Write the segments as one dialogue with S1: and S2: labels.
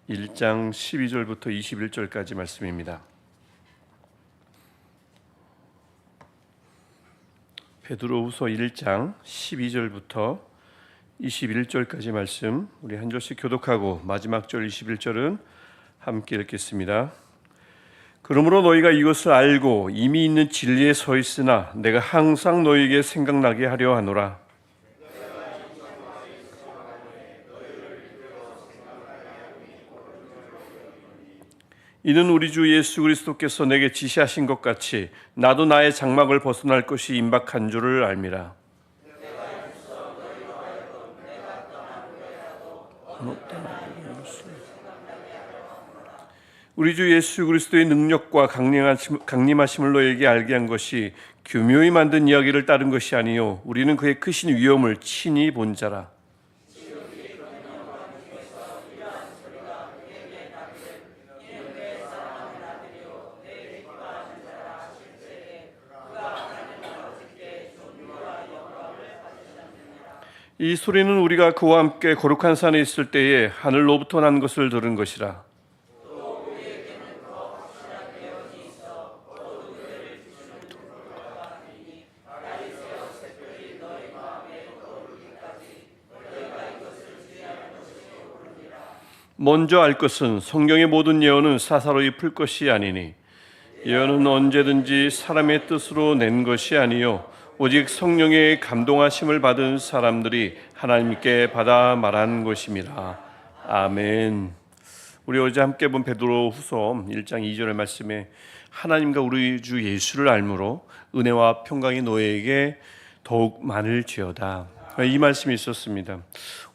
S1: 1장 12절부터 21절까지 말씀입니다. 베드로후서 1장 12절부터 21절까지 말씀 우리 한 절씩 교독하고 마지막 절 21절은 함께 읽겠습니다. 그러므로 너희가 이것을 알고 이미 있는 진리에 서 있으나 내가 항상 너희에게 생각나게 하려 하노라. 이는 우리 주 예수 그리스도께서 내게 지시하신 것 같이 나도 나의 장막을 벗어날 것이 임박한 줄을 알미라. 우리 주 예수 그리스도의 능력과 강림하심을 너에게 알게 한 것이 교묘히 만든 이야기를 따른 것이 아니요 우리는 그의 크신 위엄을 친히 본 자라. 이 소리는 우리가 그와 함께 거룩한 산에 있을 때에 하늘로부터 난 것을 들은 것이라. 먼저 알 것은 성경의 모든 예언은 사사로이 풀 것이 아니니 예언은 언제든지 사람의 뜻으로 낸 것이 아니요 오직 성령의 감동하심을 받은 사람들이 하나님께 받아 말한 것입니다. 아멘. 우리 어제 함께 본 베드로후서 1장 2절의 말씀에 하나님과 우리 주 예수를 알므로 은혜와 평강이 너에게 더욱 많을지어다. 이 말씀이 있었습니다.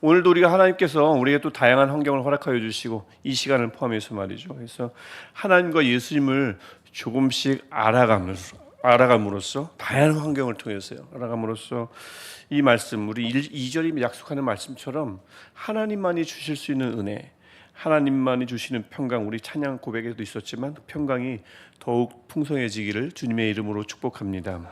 S1: 오늘도 우리가 하나님께서 우리에게 또 다양한 환경을 허락하여 주시고 이 시간을 포함해서 말이죠. 그래서 하나님과 예수님을 조금씩 알아감으로써 다양한 환경을 통해서요. 알아감으로써 이 말씀 우리 2절이 약속하는 말씀처럼 하나님만이 주실 수 있는 은혜, 하나님만이 주시는 평강, 우리 찬양 고백에도 있었지만 평강이 더욱 풍성해지기를 주님의 이름으로 축복합니다.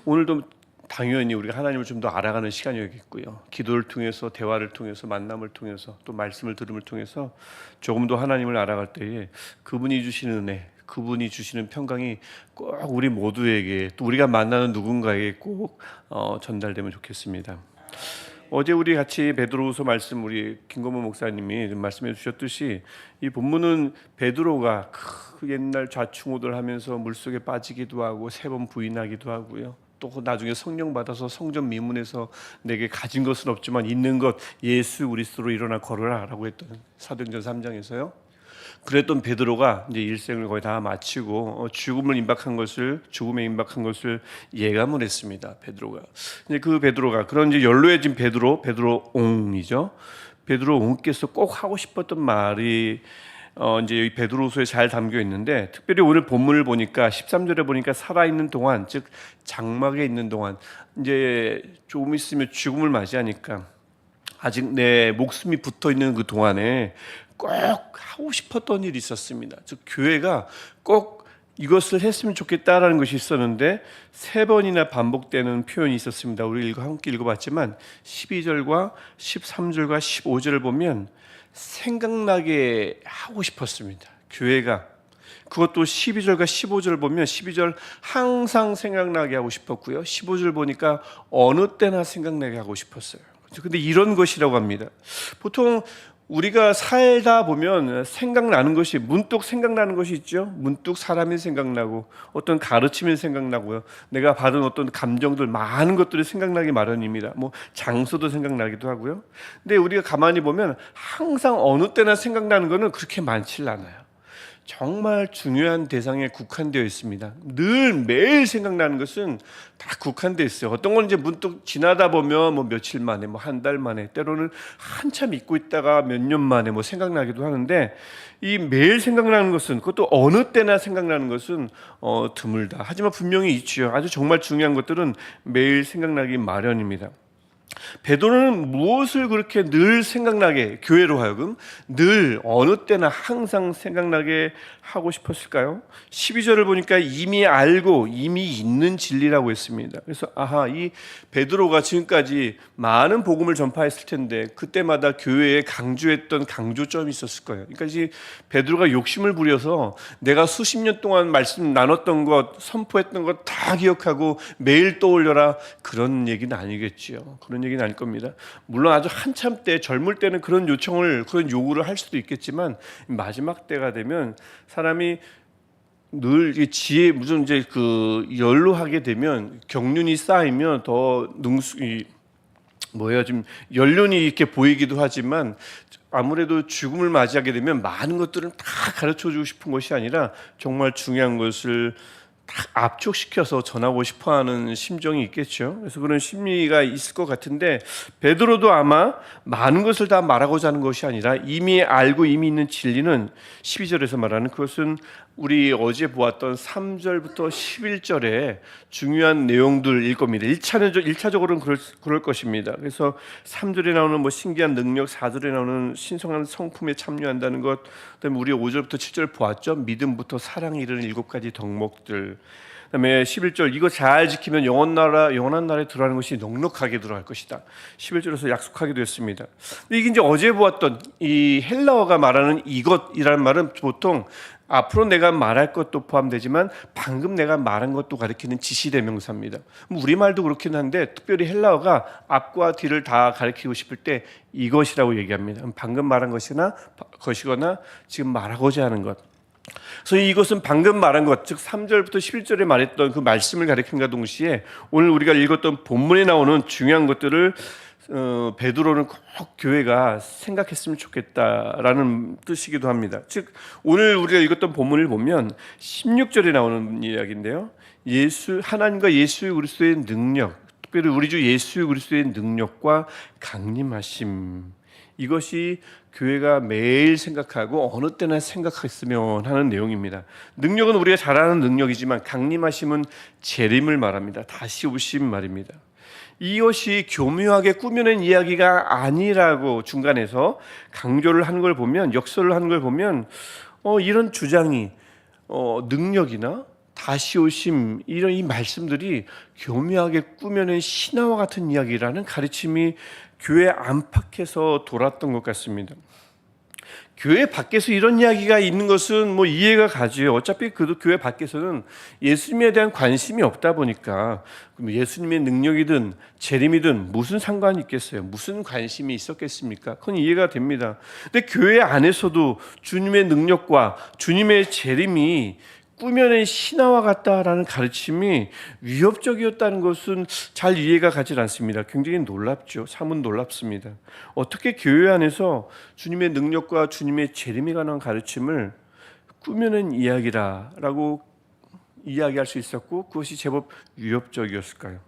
S1: 오늘도 당연히 우리가 하나님을 좀 더 알아가는 시간이겠고요. 기도를 통해서, 대화를 통해서, 만남을 통해서, 또 말씀을 들음을 통해서 조금 더 하나님을 알아갈 때에 그분이 주시는 은혜, 그분이 주시는 평강이 꼭 우리 모두에게, 또 우리가 만나는 누군가에게 꼭 전달되면 좋겠습니다. 어제 우리 같이 베드로후서 말씀 우리 김건모 목사님이 말씀해 주셨듯이 이 본문은 베드로가 그 옛날 좌충우돌 하면서 물속에 빠지기도 하고 3번 부인하기도 하고요. 또 나중에 성령 받아서 성전 미문에서 내게 가진 것은 없지만 있는 것 예수 그리스도로 일어나 걸으라라고 했던 사도행전 3장에서요. 그랬던 베드로가 이제 일생을 거의 다 마치고 죽음에 임박한 것을 예감을 했습니다. 베드로가 이제 그 베드로가 그런 이제 연로해진 베드로옹이죠. 베드로옹께서 꼭 하고 싶었던 말이 이제 베드로후서에 잘 담겨 있는데, 특별히 오늘 본문을 보니까 13절에 보니까 살아있는 동안, 즉 장막에 있는 동안, 이제 조금 있으면 죽음을 맞이하니까 아직 내 목숨이 붙어 있는 그 동안에 꼭 하고 싶었던 일이 있었습니다. 즉 교회가 꼭 이것을 했으면 좋겠다라는 것이 있었는데 3번이나 반복되는 표현이 있었습니다. 우리 함께 읽어봤지만 12절과 13절과 15절을 보면 생각나게 하고 싶었습니다. 교회가. 그것도 12절과 15절 보면 12절 항상 생각나게 하고 싶었고요. 15절 보니까 어느 때나 생각나게 하고 싶었어요. 근데 이런 것이라고 합니다. 보통 우리가 살다 보면 생각나는 것이, 문득 생각나는 것이 있죠. 문득 사람이 생각나고 어떤 가르침이 생각나고요. 내가 받은 어떤 감정들, 많은 것들이 생각나기 마련입니다. 뭐 장소도 생각나기도 하고요. 근데 우리가 가만히 보면 항상 어느 때나 생각나는 것은 그렇게 많지 않아요. 정말 중요한 대상에 국한되어 있습니다. 늘 매일 생각나는 것은 다 국한되어 있어요. 어떤 건 이제 문득 지나다 보면 뭐 며칠 만에, 뭐 한 달 만에, 때로는 한참 잊고 있다가 몇 년 만에 뭐 생각나기도 하는데, 이 매일 생각나는 것은, 그것도 어느 때나 생각나는 것은 드물다. 하지만 분명히 있죠. 아주 정말 중요한 것들은 매일 생각나기 마련입니다. 베드로는 무엇을 그렇게 늘 생각나게, 교회로 하여금 늘 어느 때나 항상 생각나게 하고 싶었을까요? 12절을 보니까 이미 알고 이미 있는 진리라고 했습니다. 그래서 이 베드로가 지금까지 많은 복음을 전파했을 텐데 그때마다 교회에 강조했던 강조점이 있었을 거예요. 그러니까 이제 베드로가 욕심을 부려서 내가 수십 년 동안 말씀 나눴던 것, 선포했던 것 다 기억하고 매일 떠올려라, 그런 얘기는 아니겠지요. 그런 얘기는 아닐 겁니다. 물론 아주 한참 때, 젊을 때는 그런 요청을, 그런 요구를 할 수도 있겠지만 마지막 때가 되면 사람이 늘 지혜, 무슨 이제 그 연로하게 되면, 경륜이 쌓이면 더 좀 연륜이 이렇게 보이기도 하지만 아무래도 죽음을 맞이하게 되면 많은 것들은 다 가르쳐 주고 싶은 것이 아니라 정말 중요한 것을 딱 압축시켜서 전하고 싶어하는 심정이 있겠죠. 그래서 그런 심리가 있을 것 같은데 베드로도 아마 많은 것을 다 말하고자 하는 것이 아니라 이미 알고 이미 있는 진리는 12절에서 말하는, 그것은 우리 어제 보았던 3절부터 11절에 중요한 내용들일 겁니다. 1차적으로는 그럴 것입니다. 그래서 3절에 나오는 신기한 능력, 4절에 나오는 신성한 성품에 참여한다는 것, 그다음에 우리 5절부터 7절 보았죠. 믿음부터 사랑에 이르는 7가지 덕목들, 그다음에 11절, 이거 잘 지키면 영원한 나라에 들어가는 것이 넉넉하게 들어갈 것이다. 11절에서 약속하기도 했습니다. 이게 이제 어제 보았던 이 헬라어가 말하는 이것이라는 말은 보통 앞으로 내가 말할 것도 포함되지만 방금 내가 말한 것도 가리키는 지시대명사입니다. 우리말도 그렇긴 한데 특별히 헬라어가 앞과 뒤를 다 가리키고 싶을 때 이것이라고 얘기합니다. 방금 말한 것이거나 지금 말하고자 하는 것. 그래서 이것은 방금 말한 것, 즉 3절부터 11절에 말했던 그 말씀을 가리킨과 동시에 오늘 우리가 읽었던 본문에 나오는 중요한 것들을 베드로는 꼭 교회가 생각했으면 좋겠다라는 뜻이기도 합니다. 즉 오늘 우리가 읽었던 본문을 보면 16절에 나오는 이야기인데요, 하나님과 예수 그리스도의 능력, 특별히 우리 주 예수 그리스도의 능력과 강림하심, 이것이 교회가 매일 생각하고 어느 때나 생각했으면 하는 내용입니다. 능력은 우리가 잘 아는 능력이지만 강림하심은 재림을 말합니다. 다시 오심 말입니다. 이것이 교묘하게 꾸며낸 이야기가 아니라고 중간에서 강조를 하는 걸 보면, 역설을 하는 걸 보면 이런 주장이 능력이나 다시 오심, 이런 이 말씀들이 교묘하게 꾸며낸 신화와 같은 이야기라는 가르침이 교회 안팎에서 돌았던 것 같습니다. 교회 밖에서 이런 이야기가 있는 것은 이해가 가지요. 어차피 그 교회 밖에서는 예수님에 대한 관심이 없다 보니까 예수님의 능력이든 재림이든 무슨 상관이 있겠어요? 무슨 관심이 있었겠습니까? 그건 이해가 됩니다. 근데 교회 안에서도 주님의 능력과 주님의 재림이 꾸며낸 신화와 같다라는 가르침이 위협적이었다는 것은 잘 이해가 가지 않습니다. 굉장히 놀랍죠. 사뭇 놀랍습니다. 어떻게 교회 안에서 주님의 능력과 주님의 재림에 관한 가르침을 꾸며낸 이야기라고 이야기할 수 있었고 그것이 제법 위협적이었을까요?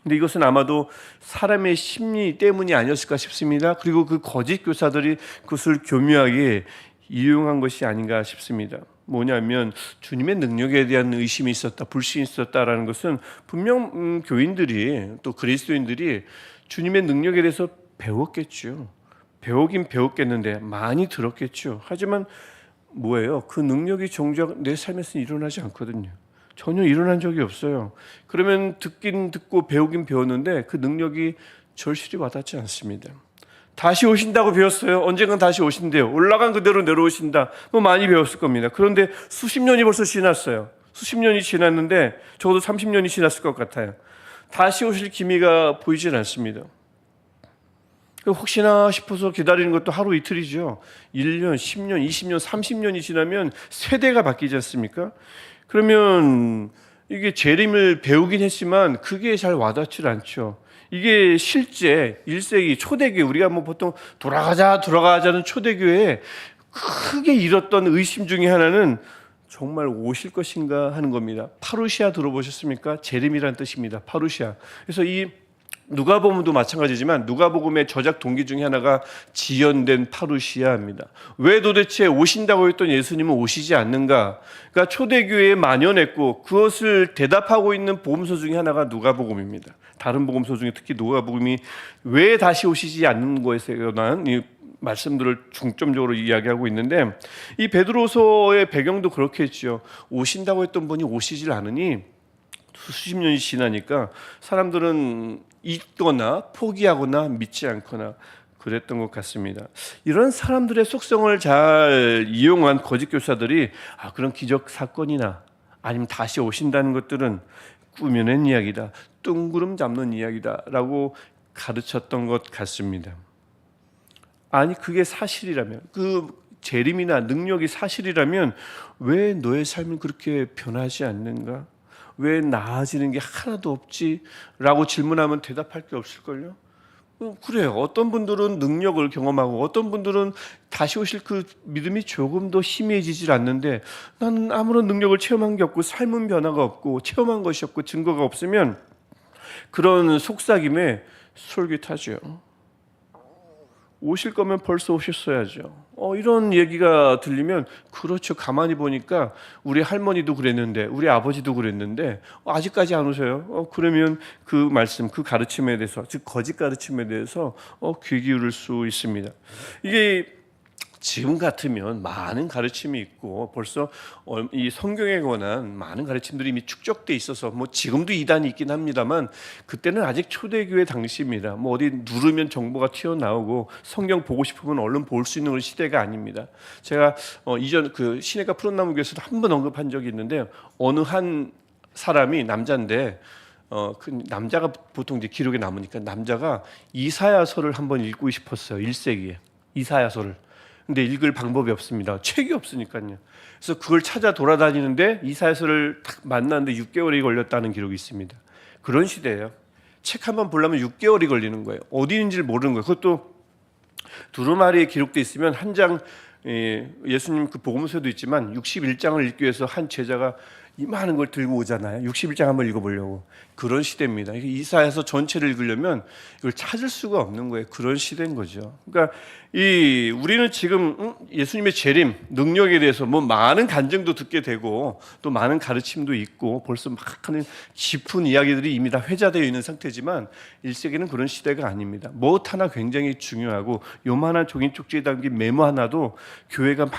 S1: 근데 이것은 아마도 사람의 심리 때문이 아니었을까 싶습니다. 그리고 그 거짓 교사들이 그것을 교묘하게 이용한 것이 아닌가 싶습니다. 뭐냐면 주님의 능력에 대한 의심이 있었다, 불신이 있었다라는 것은 분명 교인들이, 또 그리스도인들이 주님의 능력에 대해서 배웠겠죠. 배우긴 배웠겠는데 많이 들었겠죠. 하지만 뭐예요? 그 능력이 정작 내 삶에서 일어나지 않거든요. 전혀 일어난 적이 없어요. 그러면 듣긴 듣고 배우긴 배웠는데 그 능력이 절실히 와닿지 않습니다. 다시 오신다고 배웠어요. 언젠간 다시 오신대요. 올라간 그대로 내려오신다. 많이 배웠을 겁니다. 그런데 수십 년이 벌써 지났어요. 수십 년이 지났는데 적어도 30년이 지났을 것 같아요. 다시 오실 기미가 보이질 않습니다. 혹시나 싶어서 기다리는 것도 하루 이틀이죠. 1년, 10년, 20년, 30년이 지나면 세대가 바뀌지 않습니까? 그러면 이게 재림을 배우긴 했지만 그게 잘 와닿질 않죠. 이게 실제 1세기 초대교회, 우리가 보통 돌아가자는 초대교회에 크게 잃었던 의심 중에 하나는 정말 오실 것인가 하는 겁니다. 파루시아 들어보셨습니까? 재림이라는 뜻입니다. 파루시아. 그래서 이 누가복음도 마찬가지지만 누가복음의 저작 동기 중에 하나가 지연된 파루시아입니다. 왜 도대체 오신다고 했던 예수님은 오시지 않는가? 그러니까 초대교회에 만연했고 그것을 대답하고 있는 복음서 중에 하나가 누가복음입니다. 다른 복음서 중에 특히 누가복음이 왜 다시 오시지 않는 것에 관한 이 말씀들을 중점적으로 이야기하고 있는데, 이 베드로서의 배경도 그렇게 했죠. 오신다고 했던 분이 오시질 않으니 수십 년이 지나니까 사람들은 잊거나 포기하거나 믿지 않거나 그랬던 것 같습니다. 이런 사람들의 속성을 잘 이용한 거짓 교사들이 그런 기적 사건이나 아니면 다시 오신다는 것들은 꾸며낸 이야기다, 뜬구름 잡는 이야기다 라고 가르쳤던 것 같습니다. 아니, 그게 사실이라면, 그 재림이나 능력이 사실이라면 왜 너의 삶은 그렇게 변하지 않는가? 왜 나아지는 게 하나도 없지? 라고 질문하면 대답할 게 없을걸요? 그래요. 어떤 분들은 능력을 경험하고 어떤 분들은 다시 오실 그 믿음이 조금 더 희미해지질 않는데, 나는 아무런 능력을 체험한 게 없고 삶은 변화가 없고 체험한 것이 없고 증거가 없으면 그런 속삭임에 솔깃하죠. 오실 거면 벌써 오셨어야죠. 이런 얘기가 들리면, 그렇죠. 가만히 보니까 우리 할머니도 그랬는데 우리 아버지도 그랬는데 아직까지 안 오세요. 그러면 그 말씀, 그 가르침에 대해서, 즉 거짓 가르침에 대해서 귀 기울일 수 있습니다. 이게 지금 같으면 많은 가르침이 있고 벌써 이 성경에 관한 많은 가르침들이 이미 축적돼 있어서, 뭐 지금도 이단이 있긴 합니다만 그때는 아직 초대교회 당시입니다. 뭐 어디 누르면 정보가 튀어나오고 성경 보고 싶으면 얼른 볼 수 있는 그런 시대가 아닙니다. 제가 이전 그 시내가 푸른나무 교회에서도 한 번 언급한 적이 있는데, 어느 한 사람이 남자인데 그 남자가 보통 이제 기록에 남으니까 남자가 이사야서를 한번 읽고 싶었어요. 1세기에 이사야서를. 근데 읽을 방법이 없습니다. 책이 없으니까요. 그래서 그걸 찾아 돌아다니는데 이사야서를 딱 만났는데 6개월이 걸렸다는 기록이 있습니다. 그런 시대예요. 책 한번 보려면 6개월이 걸리는 거예요. 어디 있는지를 모르는 거예요. 그것도 두루마리에 기록돼 있으면 한 장, 예수님 그 복음서도 있지만 61장을 읽기 위해서 한 제자가 이만한 걸 들고 오잖아요. 61장 한번 읽어보려고. 그런 시대입니다. 이사야서 전체를 읽으려면 이걸 찾을 수가 없는 거예요. 그런 시대인 거죠. 그러니까 우리는 지금 예수님의 재림, 능력에 대해서 뭐 많은 간증도 듣게 되고 또 많은 가르침도 있고 벌써 막 하는 깊은 이야기들이 이미 다 회자되어 있는 상태지만 1세기는 그런 시대가 아닙니다. 무엇 하나 굉장히 중요하고, 요만한 종이 쪽지에 담긴 메모 하나도 교회가 막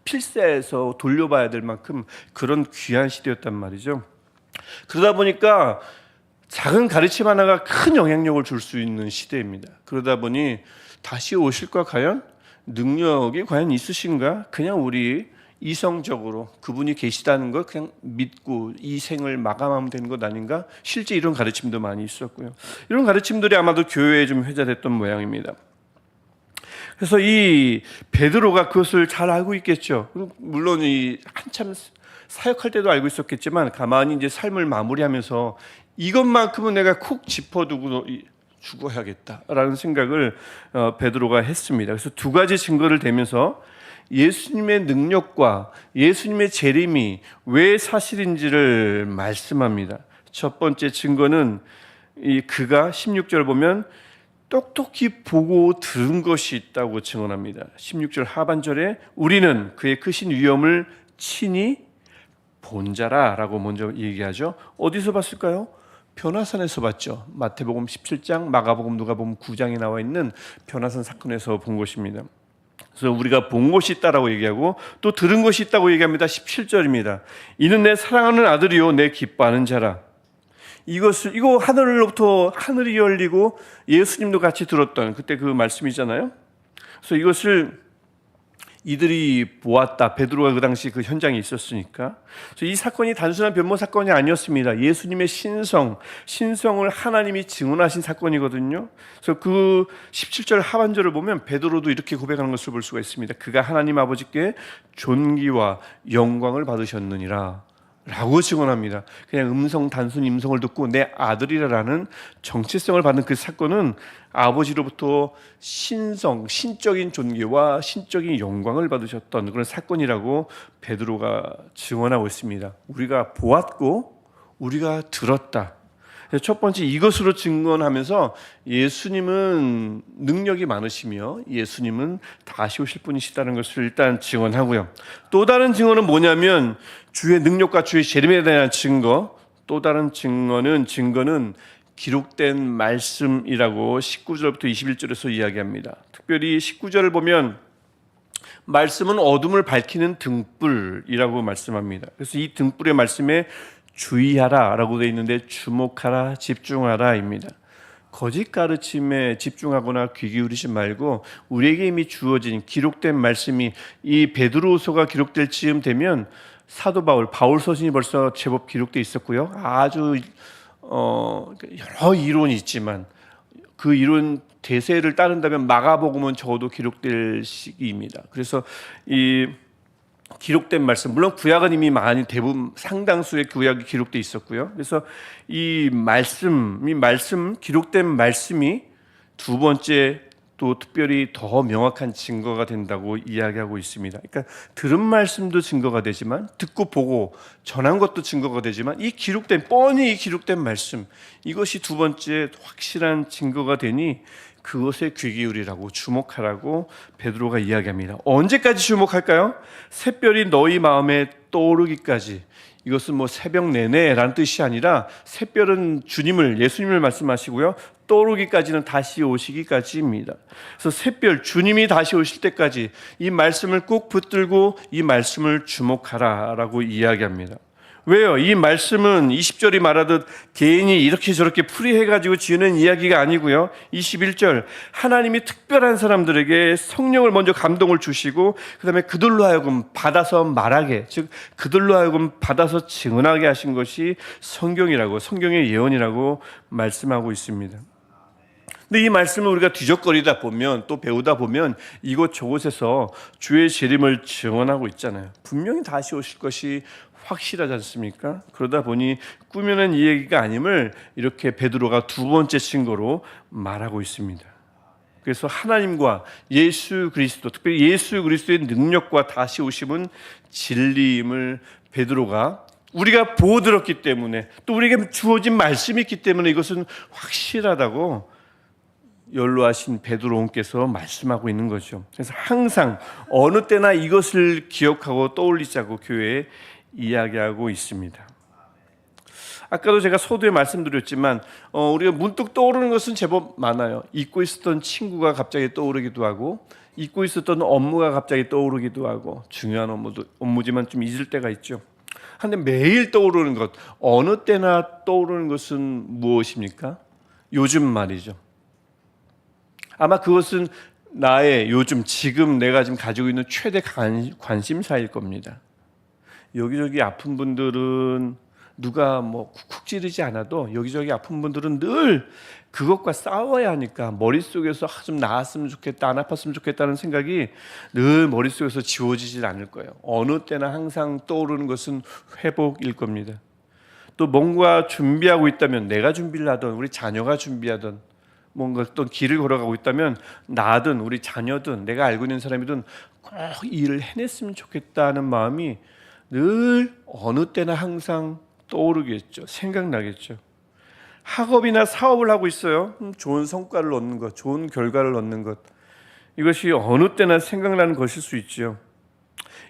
S1: 필사해서 돌려봐야 될 만큼 그런 귀한 시대였단 말이죠. 그러다 보니까 작은 가르침 하나가 큰 영향력을 줄 수 있는 시대입니다. 그러다 보니 다시 오실까, 과연 능력이 과연 있으신가, 그냥 우리 이성적으로 그분이 계시다는 걸 그냥 믿고 이 생을 마감하면 되는 것 아닌가? 실제 이런 가르침도 많이 있었고요. 이런 가르침들이 아마도 교회에 좀 회자됐던 모양입니다. 그래서 이 베드로가 그것을 잘 알고 있겠죠. 물론 이 한참 사역할 때도 알고 있었겠지만 가만히 이제 삶을 마무리하면서 이것만큼은 내가 콕 짚어두고 죽어야겠다라는 생각을 베드로가 했습니다. 그래서 두 가지 증거를 대면서 예수님의 능력과 예수님의 재림이 왜 사실인지를 말씀합니다. 첫 번째 증거는 그가 16절 보면 똑똑히 보고 들은 것이 있다고 증언합니다. 16절 하반절에 우리는 그의 크신 위엄을 친히 본 자라라고 먼저 얘기하죠. 어디서 봤을까요? 변화산에서 봤죠. 마태복음 17장, 마가복음, 누가복음 9장에 나와 있는 변화산 사건에서 본 것입니다. 그래서 우리가 본 것이 있다라고 얘기하고 또 들은 것이 있다고 얘기합니다. 17절입니다. 이는 내 사랑하는 아들이요 내 기뻐하는 자라. 이거 하늘로부터 하늘이 열리고 예수님도 같이 들었던 그때 그 말씀이잖아요. 그래서 이것을 이들이 보았다. 베드로가 그 당시 그 현장에 있었으니까. 그래서 이 사건이 단순한 변모 사건이 아니었습니다. 예수님의 신성을 하나님이 증언하신 사건이거든요. 그래서 그 17절 하반절을 보면 베드로도 이렇게 고백하는 것을 볼 수가 있습니다. 그가 하나님 아버지께 존귀와 영광을 받으셨느니라 라고 증언합니다. 그냥 단순 음성을 듣고 내 아들이라는 정체성을 받는 그 사건은 아버지로부터 신적인 존귀와 신적인 영광을 받으셨던 그런 사건이라고 베드로가 증언하고 있습니다. 우리가 보았고 우리가 들었다. 첫 번째 이것으로 증언하면서 예수님은 능력이 많으시며 예수님은 다시 오실 분이시다는 것을 일단 증언하고요. 또 다른 증언은 뭐냐면 주의 능력과 주의 재림에 대한 증거. 또 다른 증거는 기록된 말씀이라고 19절부터 21절에서 이야기합니다. 특별히 19절을 보면 말씀은 어둠을 밝히는 등불이라고 말씀합니다. 그래서 이 등불의 말씀에 주의하라 라고 되어 있는데 주목하라, 집중하라입니다. 거짓 가르침에 집중하거나 귀 기울이지 말고 우리에게 이미 주어진 기록된 말씀이 이 베드로후서가 기록될 즈음 되면 사도 바울 서신이 벌써 제법 기록되어 있었고요. 아주 여러 이론이 있지만 그 이론 대세를 따른다면 마가복음은 적어도 기록될 시기입니다. 그래서 이 기록된 말씀, 물론 구약은 이미 많이 대부분 상당수의 구약이 기록되어 있었고요. 그래서 이 말씀 기록된 말씀이 두 번째 또 특별히 더 명확한 증거가 된다고 이야기하고 있습니다. 그러니까 들은 말씀도 증거가 되지만 듣고 보고 전한 것도 증거가 되지만 뻔히 기록된 말씀, 이것이 두 번째 확실한 증거가 되니 그것에 귀 기울이라고, 주목하라고 베드로가 이야기합니다. 언제까지 주목할까요? 샛별이 너희 마음에 떠오르기까지. 이것은 뭐 새벽 내내라는 뜻이 아니라 샛별은 예수님을 말씀하시고요. 떠오르기까지는 다시 오시기까지입니다. 그래서 샛별, 주님이 다시 오실 때까지 이 말씀을 꼭 붙들고 이 말씀을 주목하라라고 이야기합니다. 왜요? 이 말씀은 20절이 말하듯 개인이 이렇게 저렇게 풀이해가지고 지어낸 이야기가 아니고요. 21절, 하나님이 특별한 사람들에게 성령을 먼저 감동을 주시고 그 다음에 그들로 하여금 받아서 말하게, 즉 그들로 하여금 받아서 증언하게 하신 것이 성경의 예언이라고 말씀하고 있습니다. 근데 이 말씀을 우리가 뒤적거리다 보면, 또 배우다 보면 이곳저곳에서 주의 재림을 증언하고 있잖아요. 분명히 다시 오실 것이 확실하지 않습니까? 그러다 보니 꾸며낸 이 얘기가 아님을 이렇게 베드로가 두 번째 증거로 말하고 있습니다. 그래서 하나님과 예수 그리스도, 특별히 예수 그리스도의 능력과 다시 오심은 진리임을 베드로가 우리가 보고 들었기 때문에, 또 우리에게 주어진 말씀이 있기 때문에 이것은 확실하다고 연로하신 베드로님께서 말씀하고 있는 거죠. 그래서 항상 어느 때나 이것을 기억하고 떠올리자고 교회에 이야기하고 있습니다. 아까도 제가 서두에 말씀드렸지만 우리가 문득 떠오르는 것은 제법 많아요. 잊고 있었던 친구가 갑자기 떠오르기도 하고, 잊고 있었던 업무가 갑자기 떠오르기도 하고, 중요한 업무지만 좀 잊을 때가 있죠. 근데 매일 떠오르는 것, 어느 때나 떠오르는 것은 무엇입니까? 요즘 말이죠. 아마 그것은 나의 지금 내가 지금 가지고 있는 최대 관심사일 겁니다. 여기저기 아픈 분들은 누가 뭐 쿡쿡 찌르지 않아도 여기저기 아픈 분들은 늘 그것과 싸워야 하니까 머릿속에서 좀 나았으면 좋겠다, 안 아팠으면 좋겠다는 생각이 늘 머릿속에서 지워지질 않을 거예요. 어느 때나 항상 떠오르는 것은 회복일 겁니다. 또 뭔가 준비하고 있다면, 내가 준비를 하든 우리 자녀가 준비하든 뭔가 어떤 길을 걸어가고 있다면 나든 우리 자녀든 내가 알고 있는 사람이든 꼭 일을 해냈으면 좋겠다는 마음이 늘 어느 때나 항상 떠오르겠죠. 생각나겠죠. 학업이나 사업을 하고 있어요. 좋은 성과를 얻는 것, 좋은 결과를 얻는 것, 이것이 어느 때나 생각나는 것일 수 있죠.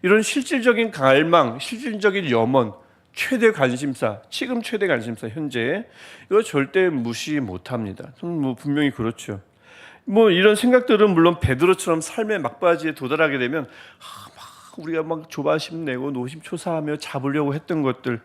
S1: 이런 실질적인 갈망, 실질적인 염원, 최대 관심사, 지금 최대 관심사, 현재, 이거 절대 무시 못합니다. 분명히 그렇죠. 이런 생각들은 물론 베드로처럼 삶의 막바지에 도달하게 되면 우리가 막 조바심 내고 노심초사하며 잡으려고 했던 것들,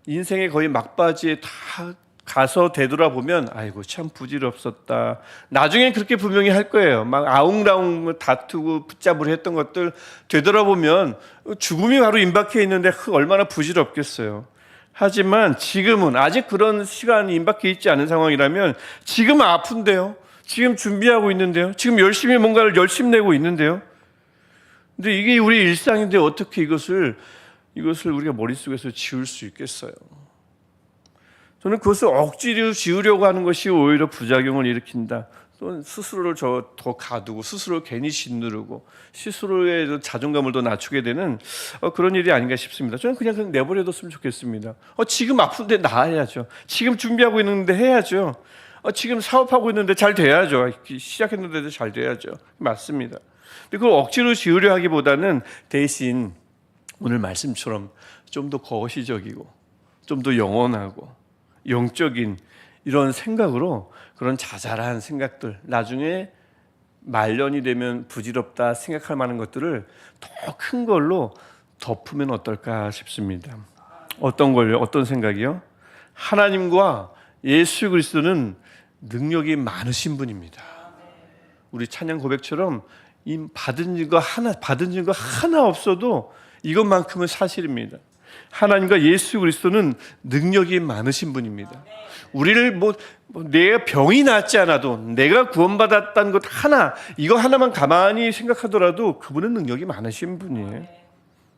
S1: 인생의 거의 막바지에 다 가서 되돌아보면 아이고 참 부질없었다. 나중에 그렇게 분명히 할 거예요. 막 아웅다웅 다투고 붙잡으려 했던 것들 되돌아보면 죽음이 바로 임박해 있는데 얼마나 부질없겠어요. 하지만 지금은 아직 그런 시간이 임박해 있지 않은 상황이라면 지금은 아픈데요. 지금 준비하고 있는데요. 지금 열심히 뭔가를 열심내고 있는데요. 근데 이게 우리 일상인데 어떻게 이것을 우리가 머릿속에서 지울 수 있겠어요? 저는 그것을 억지로 지우려고 하는 것이 오히려 부작용을 일으킨다. 또 스스로를 더 가두고 스스로 괜히 짓누르고 스스로의 자존감을 더 낮추게 되는 그런 일이 아닌가 싶습니다. 저는 그냥 내버려뒀으면 좋겠습니다. 지금 아픈데 나아야죠. 지금 준비하고 있는데 해야죠. 지금 사업하고 있는데 잘 돼야죠. 시작했는데도 잘 돼야죠. 맞습니다. 근데 그걸 억지로 지으려 하기보다는 대신 오늘 말씀처럼 좀 더 거시적이고 좀 더 영원하고 영적인 이런 생각으로 그런 자잘한 생각들, 나중에 말년이 되면 부질없다 생각할 만한 것들을 더 큰 걸로 덮으면 어떨까 싶습니다. 어떤 걸요? 어떤 생각이요? 하나님과 예수 그리스도는 능력이 많으신 분입니다. 우리 찬양 고백처럼 받은 증거 하나 없어도 이것만큼은 사실입니다. 하나님과 예수 그리스도는 능력이 많으신 분입니다. 우리를 내가 병이 낫지 않아도 내가 구원받았다는 것 이거 하나만 가만히 생각하더라도 그분은 능력이 많으신 분이에요.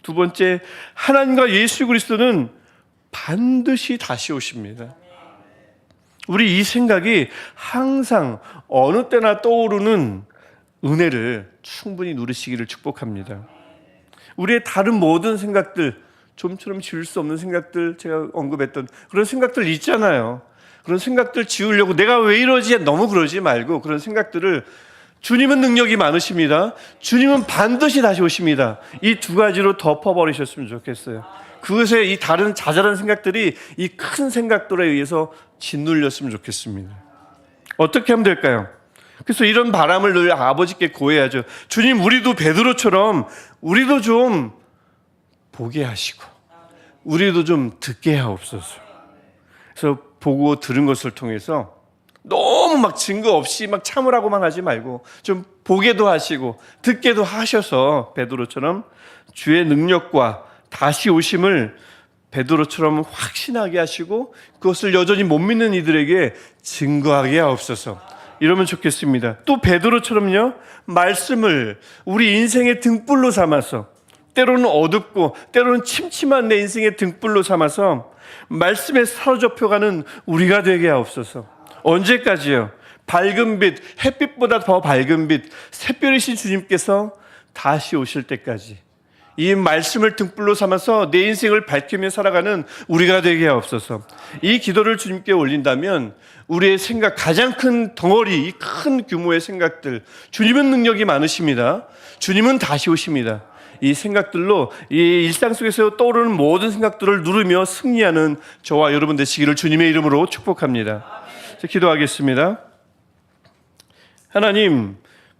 S1: 두 번째, 하나님과 예수 그리스도는 반드시 다시 오십니다. 우리 이 생각이 항상 어느 때나 떠오르는 은혜를 충분히 누리시기를 축복합니다. 우리의 다른 모든 생각들, 좀처럼 지울 수 없는 생각들, 제가 언급했던 그런 생각들 있잖아요. 그런 생각들 지우려고 내가 왜 이러지? 너무 그러지 말고 그런 생각들을 주님은 능력이 많으십니다. 주님은 반드시 다시 오십니다. 이 두 가지로 덮어버리셨으면 좋겠어요. 그것에 이 다른 자잘한 생각들이 이 큰 생각들에 의해서 짓눌렸으면 좋겠습니다. 어떻게 하면 될까요? 그래서 이런 바람을 늘 아버지께 고해야죠. 주님, 우리도 베드로처럼 우리도 좀 보게 하시고 우리도 좀 듣게 하옵소서. 그래서 보고 들은 것을 통해서 너무 막 증거 없이 막 참으라고만 하지 말고 좀 보게도 하시고 듣게도 하셔서 베드로처럼 주의 능력과 다시 오심을 베드로처럼 확신하게 하시고 그것을 여전히 못 믿는 이들에게 증거하게 하옵소서. 이러면 좋겠습니다. 또 베드로처럼요, 말씀을 우리 인생의 등불로 삼아서, 때로는 어둡고 때로는 침침한 내 인생의 등불로 삼아서 말씀에 사로잡혀가는 우리가 되게 하옵소서. 언제까지요? 밝은 빛, 햇빛보다 더 밝은 빛, 샛별이신 주님께서 다시 오실 때까지 이 말씀을 등불로 삼아서 내 인생을 밝히며 살아가는 우리가 되게 하옵소서. 이 기도를 주님께 올린다면 우리의 생각, 가장 큰 덩어리, 이 큰 규모의 생각들, 주님은 능력이 많으십니다. 주님은 다시 오십니다. 이 생각들로 이 일상 속에서 떠오르는 모든 생각들을 누르며 승리하는 저와 여러분 되시기를 주님의 이름으로 축복합니다. 기도하겠습니다. 하나님,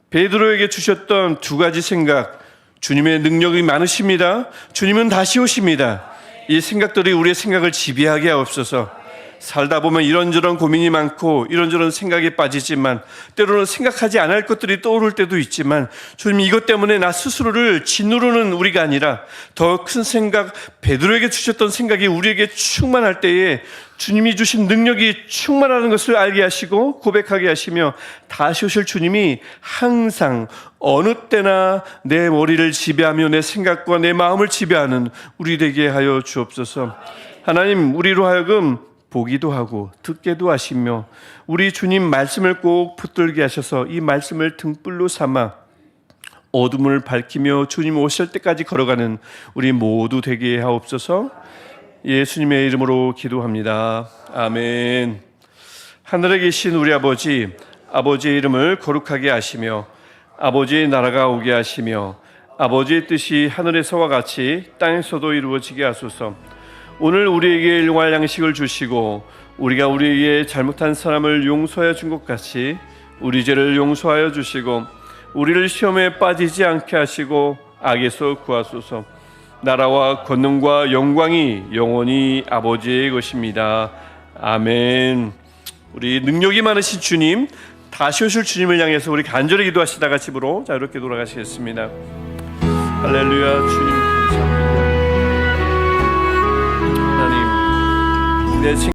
S1: 베드로에게 주셨던 두 가지 생각, 주님의 능력이 많으십니다. 주님은 다시 오십니다. 이 생각들이 우리의 생각을 지배하게 하옵소서. 살다 보면 이런저런 고민이 많고 이런저런 생각에 빠지지만 때로는 생각하지 않을 것들이 떠오를 때도 있지만 주님, 이것 때문에 나 스스로를 짓누르는 우리가 아니라 더 큰 생각, 베드로에게 주셨던 생각이 우리에게 충만할 때에 주님이 주신 능력이 충만하는 것을 알게 하시고 고백하게 하시며 다시 오실 주님이 항상 어느 때나 내 머리를 지배하며 내 생각과 내 마음을 지배하는 우리 되게 하여 주옵소서. 하나님, 우리로 하여금 보기도 하고 듣게도 하시며 우리 주님 말씀을 꼭 붙들게 하셔서 이 말씀을 등불로 삼아 어둠을 밝히며 주님 오실 때까지 걸어가는 우리 모두 되게 하옵소서. 예수님의 이름으로 기도합니다. 아멘. 하늘에 계신 우리 아버지, 아버지의 이름을 거룩하게 하시며 아버지의 나라가 오게 하시며 아버지의 뜻이 하늘에서와 같이 땅에서도 이루어지게 하소서. 오늘 우리에게 일용할 양식을 주시고 우리가 우리에게 잘못한 사람을 용서하여 준 것 같이 우리 죄를 용서하여 주시고 우리를 시험에 빠지지 않게 하시고 악에서 구하소서. 나라와 권능과 영광이 영원히 아버지의 것입니다. 아멘. 우리 능력이 많으신 주님, 다시 오실 주님을 향해서 우리 간절히 기도하시다가 집으로 자유롭게 돌아가시겠습니다. 할렐루야. 주님 감사합니다. 하나님, 내